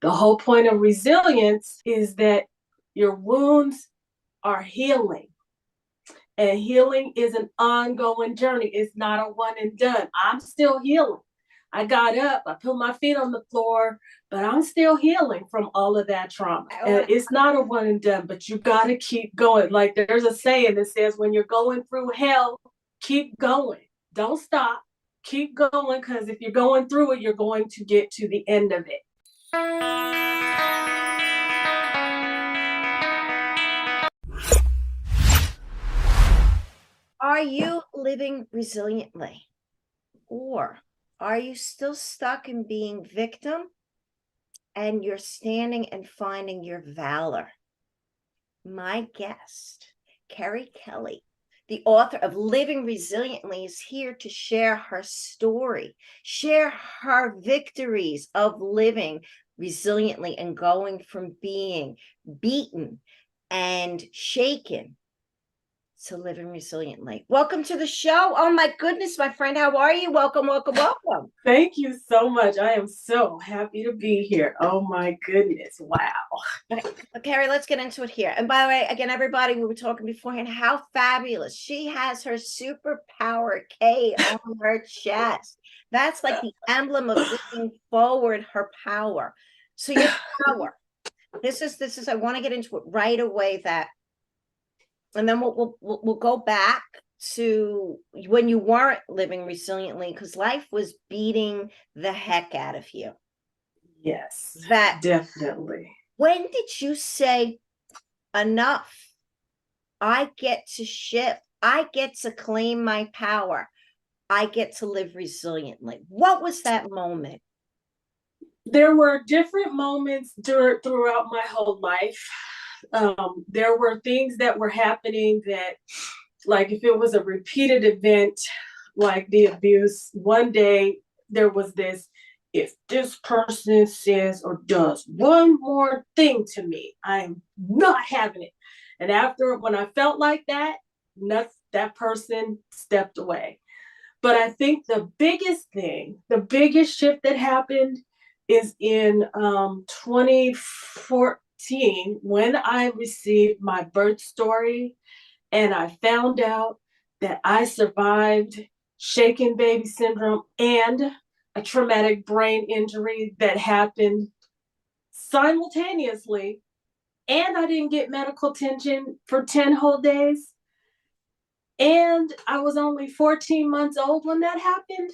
The whole point of resilience is that your wounds are healing. And healing is an ongoing journey. It's not a one and done. I'm still healing. I got up, I put my feet on the floor, but I'm still healing from all of that trauma. And it's not a one and done, but you got to keep going. Like there's a saying that says, when you're going through hell, keep going. Don't stop. Keep going, because if you're going through it, you're going to get to the end of it. Are you living resiliently? Or are you still stuck in being victim and you're standing and finding your valor? My guest, Kerry Kelly, the author of Living Resiliently, is here to share her story, share her victories of living resiliently and going from being beaten and shaken to living resiliently. Welcome to the show. Oh my goodness, my friend, how are you? Welcome, welcome, welcome. Thank you so much. I am so happy to be here. Oh my goodness. Wow. Okay, Kerry, let's get into it here. And by the way, again, everybody, we were talking beforehand, how fabulous. She has her superpower K on her chest. That's like the emblem of bringing forward her power. So your power. This is, I want to get into it right away, that, and then we'll go back to when you weren't living resiliently, because life was beating the heck out of you. Yes, That definitely. When did you say, enough? I get to shift. I get to claim my power. I get to live resiliently. What was that moment? There were different moments throughout my whole life. There were things that were happening that, like if it was a repeated event, like the abuse, one day there was this, if this person says or does one more thing to me, I'm not having it. And after, when I felt like that, that person stepped away. But I think the biggest thing, the biggest shift that happened is in 2014, when I received my birth story and I found out that I survived shaken baby syndrome and a traumatic brain injury that happened simultaneously, and I didn't get medical attention for 10 whole days. And I was only 14 months old when that happened.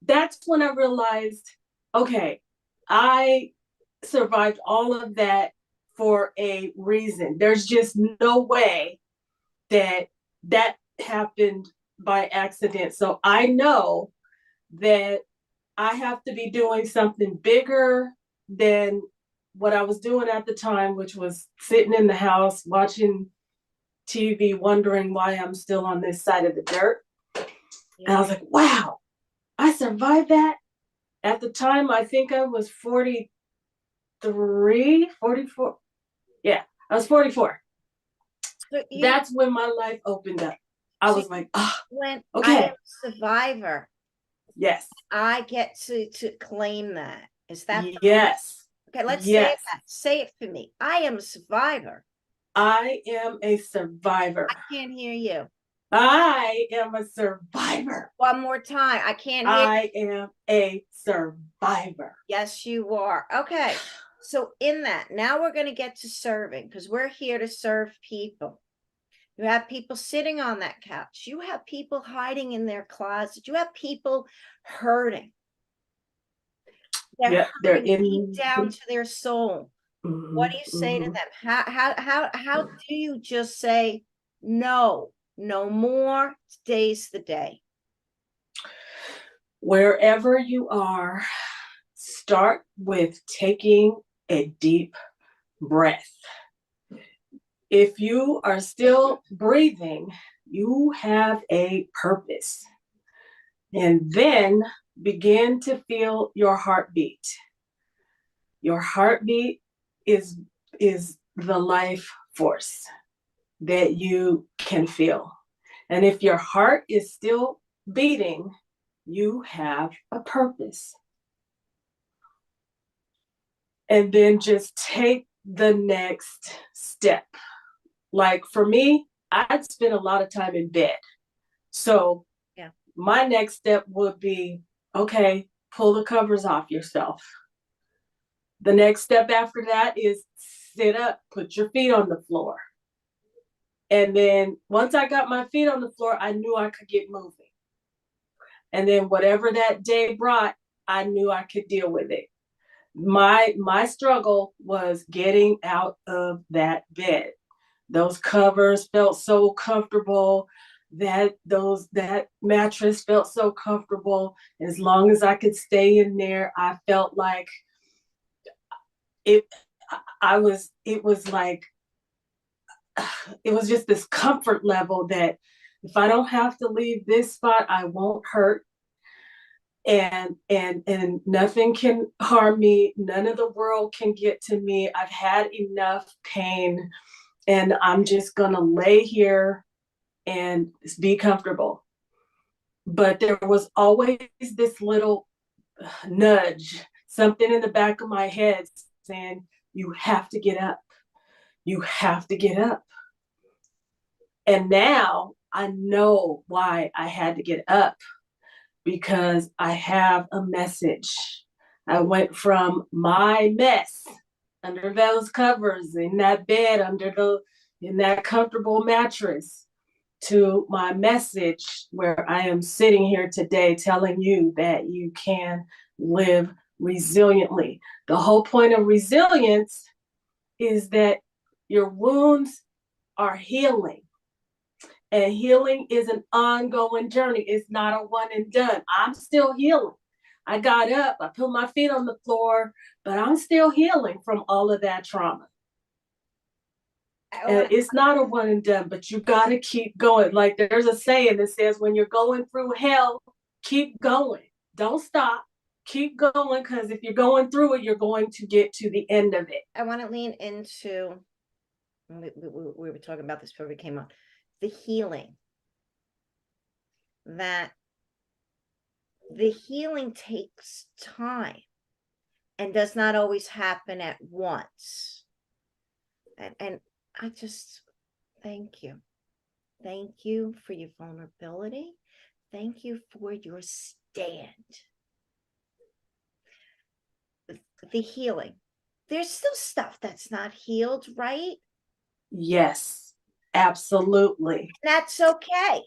That's when I realized, okay, I survived all of that for a reason. There's just no way that that happened by accident. So I know that I have to be doing something bigger than what I was doing at the time, which was sitting in the house watching TV, wondering why I'm still on this side of the dirt. Yeah. And I was like, wow, I survived that. At the time, I think I was 43, 44. Yeah, I was 44. So that's when my life opened up. I was like, oh, when okay. I am a survivor. Yes. I get to claim that. Is that yes? Okay, let's say that. Say it for me. I am a survivor. I am a survivor. I can't hear you. I am a survivor. One more time. I can't hear I am a survivor. Yes, you are. Okay. So in that, now we're going to get to serving, because we're here to serve people. You have people sitting on that couch. You have people hiding in their closet. You have people hurting. They're hurting deep down to their soul. What do you say to them? How do you just say, no more, today's the day? Wherever you are, start with taking a deep breath. If you are still breathing, you have a purpose. And then begin to feel your heartbeat. Your heartbeat is the life force that you can feel. And if your heart is still beating, you have a purpose. and then just take the next step. Like for me, I'd spend a lot of time in bed. So Yeah. my next step would be, okay, pull the covers off yourself. The next step after that is sit up, put your feet on the floor. And then once I got my feet on the floor, I knew I could get moving. And then whatever that day brought, I knew I could deal with it. My struggle was getting out of that bed. Those covers felt so comfortable, that mattress felt so comfortable. As long as I could stay in there, I felt like it I was it was like it was just this comfort level that if I don't have to leave this spot, I won't hurt, and nothing can harm me. None of the world can get to me. I've had enough pain, and I'm just gonna lay here and be comfortable. But there was always this little nudge, something in the back of my head saying, you have to get up. You have to get up. And now I know why I had to get up, because I have a message. I went from my mess under those covers, in that bed, in that comfortable mattress, to my message where I am sitting here today telling you that you can live resiliently. The whole point of resilience is that your wounds are healing. And healing is an ongoing journey. It's not a one and done. I'm still healing. I got up, I put my feet on the floor, but I'm still healing from all of that trauma. And it's not a one and done, but you got to keep going. Like there's a saying that says, when you're going through hell, keep going. Don't stop. Keep going, because if you're going through it, you're going to get to the end of it. I want to lean into, we were talking about this before we came on, the healing. That the healing takes time and does not always happen at once. And I just thank you. Thank you for your vulnerability. Thank you for your stand. The healing. There's still stuff that's not healed, right? Yes, absolutely. That's okay.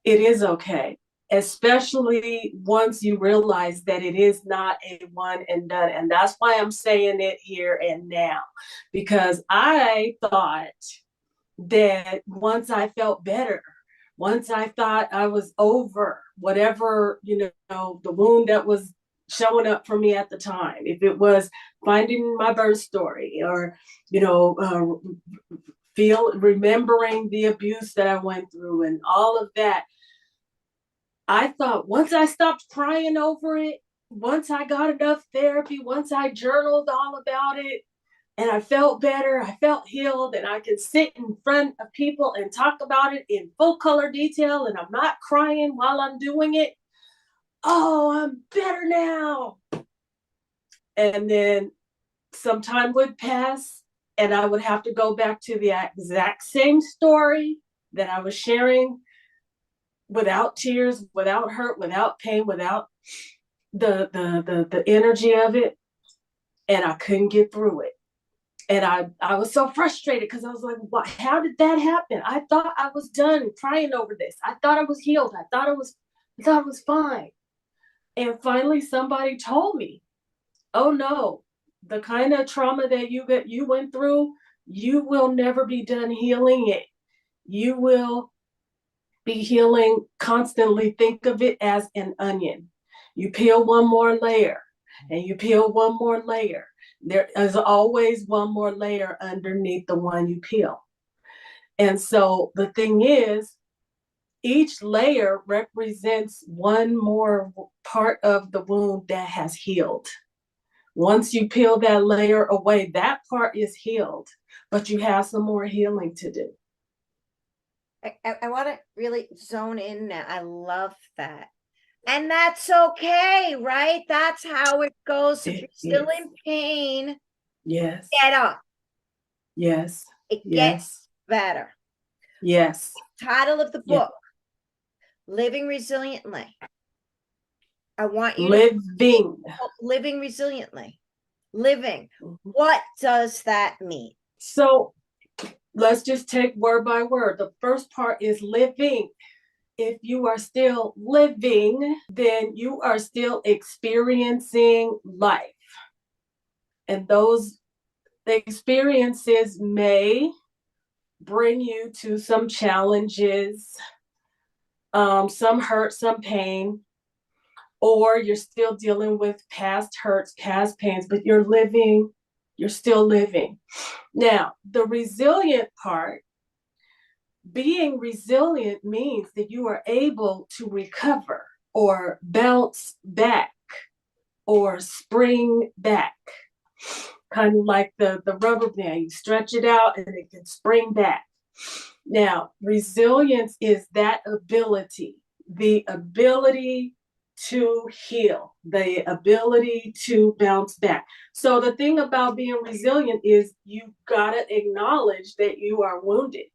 It is okay, especially once you realize that it is not a one and done. And that's why I'm saying it here and now, because I thought that once I felt better, once I thought I was over whatever, the wound that was showing up for me at the time, if it was finding my birth story, or, remembering the abuse that I went through and all of that, I thought once I stopped crying over it, once I got enough therapy, once I journaled all about it, and I felt better, I felt healed, and I could sit in front of people and talk about it in full color detail, and I'm not crying while I'm doing it. Oh, I'm better now. And then some time would pass, and I would have to go back to the exact same story that I was sharing, without tears, without hurt, without pain, without the energy of it, and I couldn't get through it. And I was so frustrated, because I was like, what, how did that happen? I thought I was done crying over this. I thought I was healed. I thought it was fine. And finally somebody told me, oh no, the kind of trauma that you went through, you will never be done healing it. You will be healing constantly. Think of it as an onion. You peel one more layer, and you peel one more layer. There is always one more layer underneath the one you peel. And so the thing is, each layer represents one more part of the wound that has healed. Once you peel that layer away, that part is healed, but you have some more healing to do. I want to really zone in now. I love that. And that's okay, right? That's how it goes. If It you're still is. in pain, Yes. get up. Yes. It Yes. gets better. Yes. Title of the Yes. book, Living Resiliently. I want you to Living. living resiliently. Living. Mhm. What does that mean? So let's just take word by word. The first part is living. If you are still living, then you are still experiencing life. And those experiences may bring you to some challenges, some hurt, some pain, or you're still dealing with past hurts, past pains, but you're living, you're still living. Now, the resilient part, being resilient means that you are able to recover or bounce back or spring back. Kind of like the rubber band, you stretch it out and it can spring back. Now, resilience is that ability, the ability to heal, the ability to bounce back. So, the thing about being resilient is you got to acknowledge that you are wounded.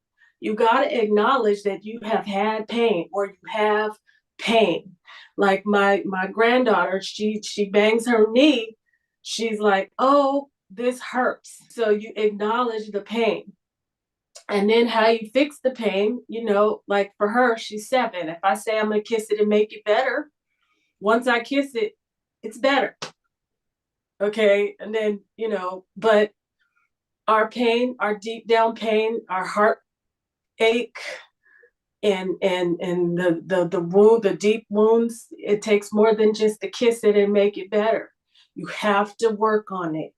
You got to acknowledge that you have had pain or you have pain. Like my granddaughter, she bangs her knee. She's like, "Oh, this hurts." So you acknowledge the pain. And then how you fix the pain, like for her, she's 7. If I say I'm gonna kiss it and make it better, once I kiss it, it's better. Okay. And then, but our pain, our deep down pain, our heart ache, and the wound, the deep wounds, it takes more than just to kiss it and make it better. You have to work on it.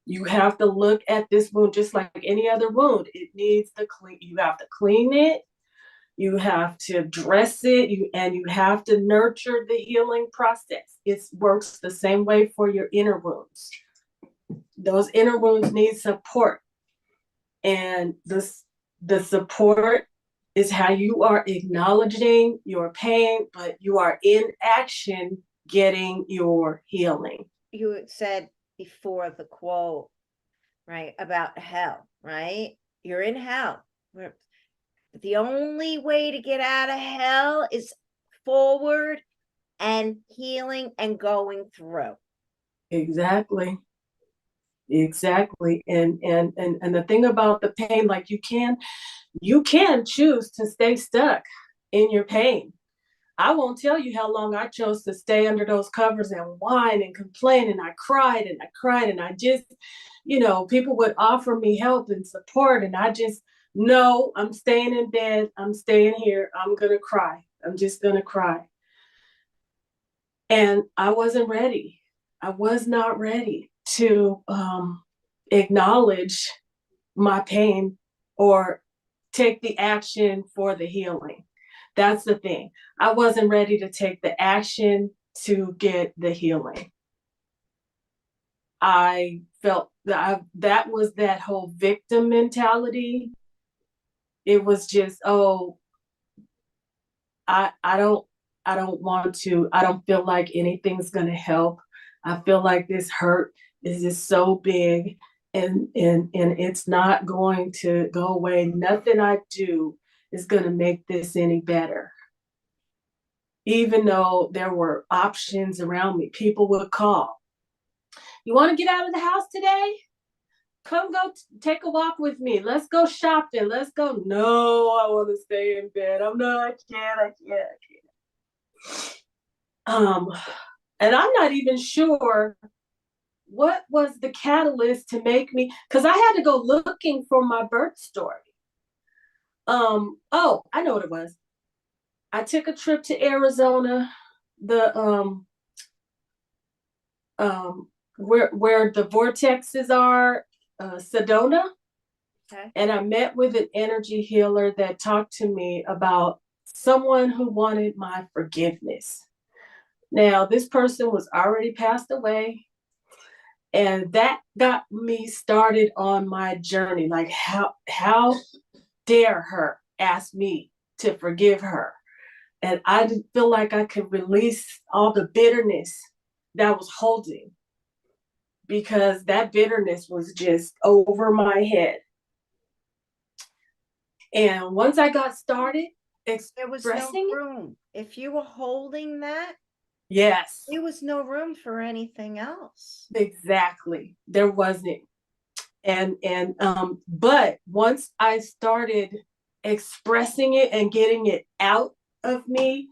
You have to look at this wound just like any other wound. It needs the clean. You have to clean it. You have to dress it. You have to nurture the healing process. It works the same way for your inner wounds. Those inner wounds need support, and the support is how you are acknowledging your pain, but you are in action getting your healing. You said before the quote, right, about hell, right? You're in hell. The only way to get out of hell is forward and healing and going through. Exactly. Exactly. And the thing about the pain, like you can choose to stay stuck in your pain. I won't tell you how long I chose to stay under those covers and whine and complain, and I cried and I cried and I just, people would offer me help and support, and I just, no, I'm staying in bed, I'm staying here, I'm gonna cry, I'm just gonna cry. And I wasn't ready. I was not ready to acknowledge my pain or take the action for the healing. That's the thing. I wasn't ready to take the action to get the healing. I felt that was that whole victim mentality. It was just, oh, I don't want to. I don't feel like anything's gonna help. I feel like this hurt is just so big, and it's not going to go away. Nothing I do is gonna make this any better. Even though there were options around me, people would call. You want to get out of the house today? Come go take a walk with me. Let's go shopping. Let's go. No, I want to stay in bed. I can't, I can't, I can't. And I'm not even sure what was the catalyst to make me, because I had to go looking for my birth story. Oh, I know what it was. I took a trip to Arizona, the um where the vortexes are, Sedona. Okay. And I met with an energy healer that talked to me about someone who wanted my forgiveness. Now, this person was already passed away, and that got me started on my journey. Like, how dare her ask me to forgive her? And I didn't feel like I could release all the bitterness that I was holding, because that bitterness was just over my head. And once I got started There was no expressing it, room. If you were holding that, yes, there was no room for anything else. exactly. There wasn't. But once I started expressing it and getting it out of me,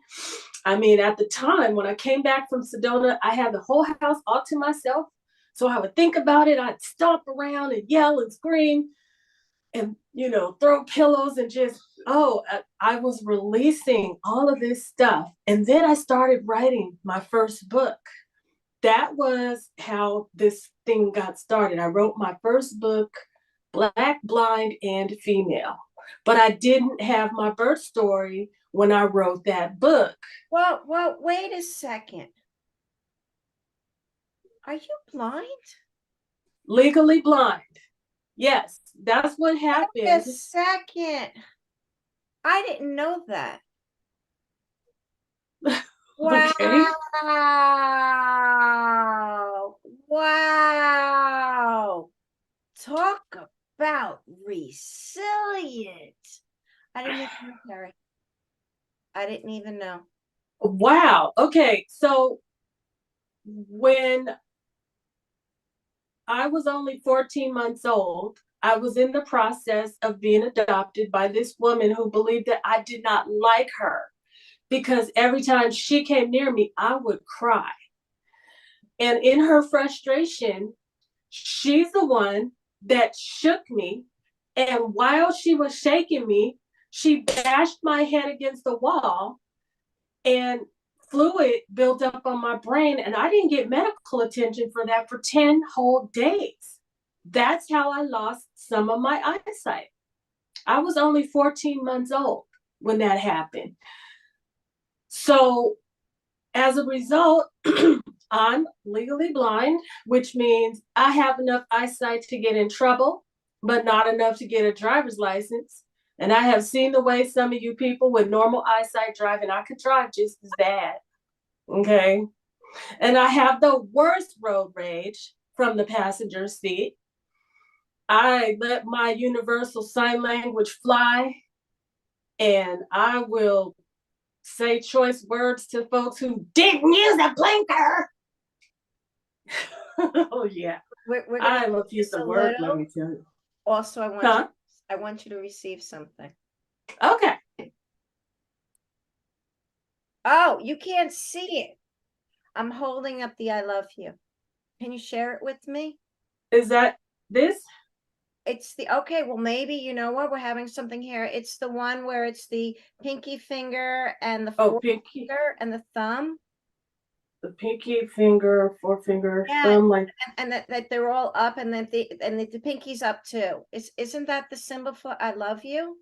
I mean, at the time when I came back from Sedona, I had the whole house all to myself. So I would think about it, I'd stomp around and yell and scream and, throw pillows and just, I was releasing all of this stuff. And then I started writing my first book. That was how this thing got started. I wrote my first book, Black, Blind, and Female. But I didn't have my birth story when I wrote that book. Well, wait a second. Are you blind? Legally blind. Yes, that's what Wait a happened. second. I didn't know that. Okay. Wow. Wow. Talk about resilient. I didn't even know, Terry. I didn't even know. Wow. Okay. So when I was only 14 months old, I was in the process of being adopted by this woman who believed that I did not like her, because every time she came near me, I would cry. And in her frustration, she's the one that shook me. And while she was shaking me, she bashed my head against the wall, and fluid built up on my brain. And I didn't get medical attention for that for 10 whole days. That's how I lost some of my eyesight. I was only 14 months old when that happened. So as a result, I'm legally blind, which means I have enough eyesight to get in trouble, but not enough to get a driver's license. And I have seen the way some of you people with normal eyesight drive, and I could drive just as bad. Okay. And I have the worst road rage from the passenger seat. I let my universal sign language fly, and I will say choice words to folks who didn't use a blinker. Oh yeah, We're gonna I'm a piece just of a work. Let little. me tell you. Also, Huh? I want you to receive something. Okay. Oh, you can't see it. I'm holding up the I love you. Can you share it with me? Is that this? It's the okay, well, maybe you know what? We're having something here. It's the one where it's the pinky finger and the Oh, pinky, forefinger and the thumb. the pinky finger, forefinger, Yeah, thumb, like and that they're all up, and that the pinky's up too. Isn't that the symbol for I love you?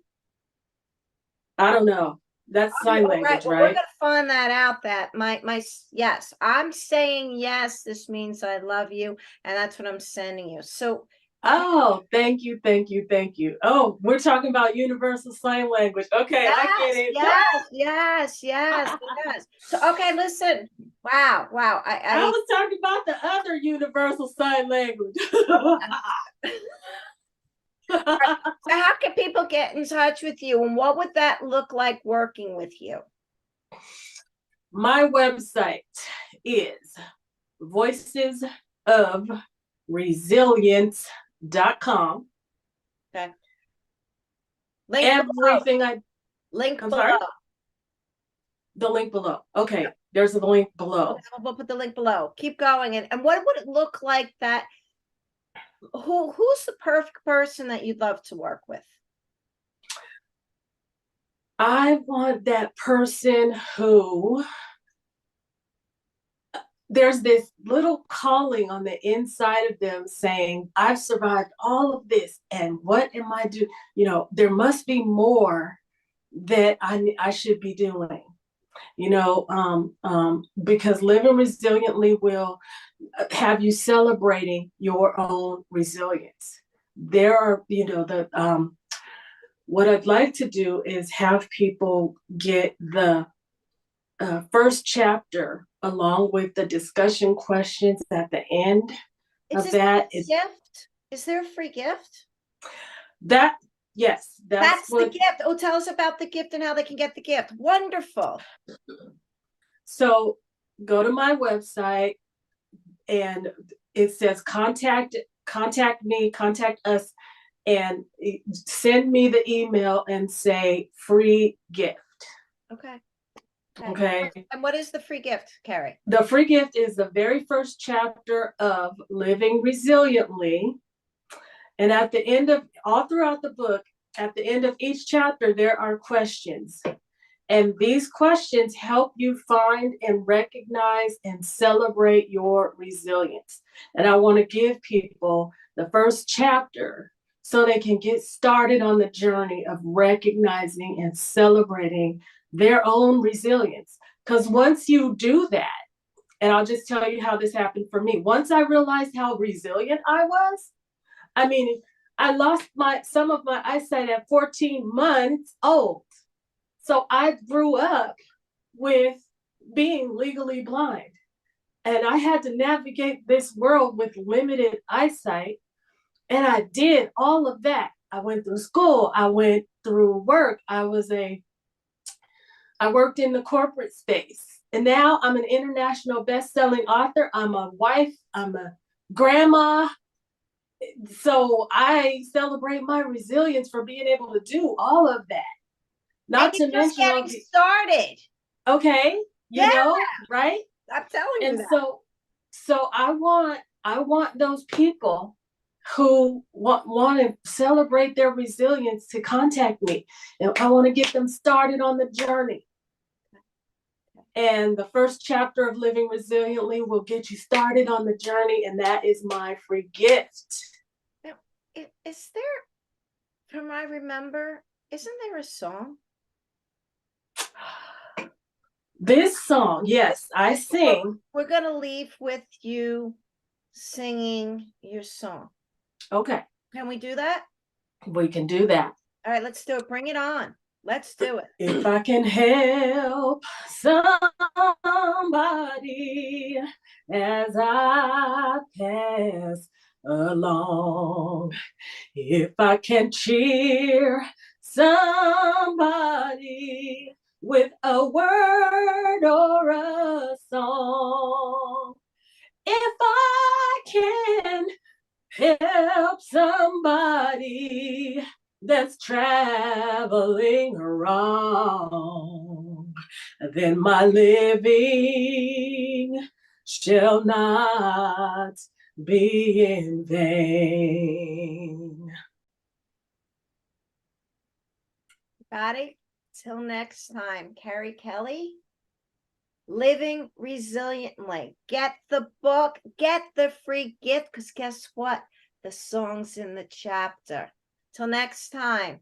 I don't know. That's Oh, sign all right. language, Well, we're right? gonna find that out. That yes, I'm saying yes. This means I love you, and that's what I'm sending you. So Oh, thank you, thank you, thank you. Oh, we're talking about universal sign language. Okay, I get yes, it. yes. So okay, listen. Wow. I was talking about the other universal sign language. So how can people get in touch with you, and what would that look like working with you? My website is voicesofresilience.com. Okay. Link Everything below. I Link I'm below. sorry. The link below. Okay, there's a link below. Okay, we'll put the link below. Keep going. And what would it look like that who's the perfect person that you'd love to work with? I want that person who there's this little calling on the inside of them saying, I've survived all of this, and what am I doing? There must be more that I should be doing. Because living resiliently will have you celebrating your own resilience. There are, what I'd like to do is have people get the first chapter along with the discussion questions at the end Is of this that. a gift? Is there a free gift? That, yes, That's the what. gift. Oh, tell us about the gift and how they can get the gift. Wonderful. So go to my website and it says contact me, contact us, and send me the email and say free gift. Okay. Okay. And what is the free gift, Carrie? The free gift is the very first chapter of Living Resiliently. And at the end of, all throughout the book, at the end of each chapter, there are questions. And these questions help you find and recognize and celebrate your resilience. And I want to give people the first chapter so they can get started on the journey of recognizing and celebrating their own resilience. Because once you do that, and I'll just tell you how this happened for me. Once I realized how resilient I was, I mean, I lost some of my eyesight at 14 months old. So I grew up with being legally blind. And I had to navigate this world with limited eyesight. And I did all of that. I went through school. I went through work. I worked in the corporate space. And now I'm an international best-selling author. I'm a wife. I'm a grandma. So I celebrate my resilience for being able to do all of that. Not to just mention getting started. Okay, you know, right? I'm telling you And that. so I want those people who want to celebrate their resilience to contact me. And I want to get them started on the journey. And the first chapter of Living Resiliently will get you started on the journey, and that is my free gift. Now, is there, from I remember, isn't there a song? This song, yes, I sing. We're going to leave with you singing your song. Okay. Can we do that? We can do that. All right, let's do it. Bring it on. Let's do it. If I can help somebody as I pass along, if I can cheer somebody with a word or a song, if I can help somebody that's traveling wrong, then my living shall not be in vain. Got it? Till next time, Carrie Kelly, Living Resiliently. Get the book, get the free gift, because guess what? The song's in the chapter. Till next time.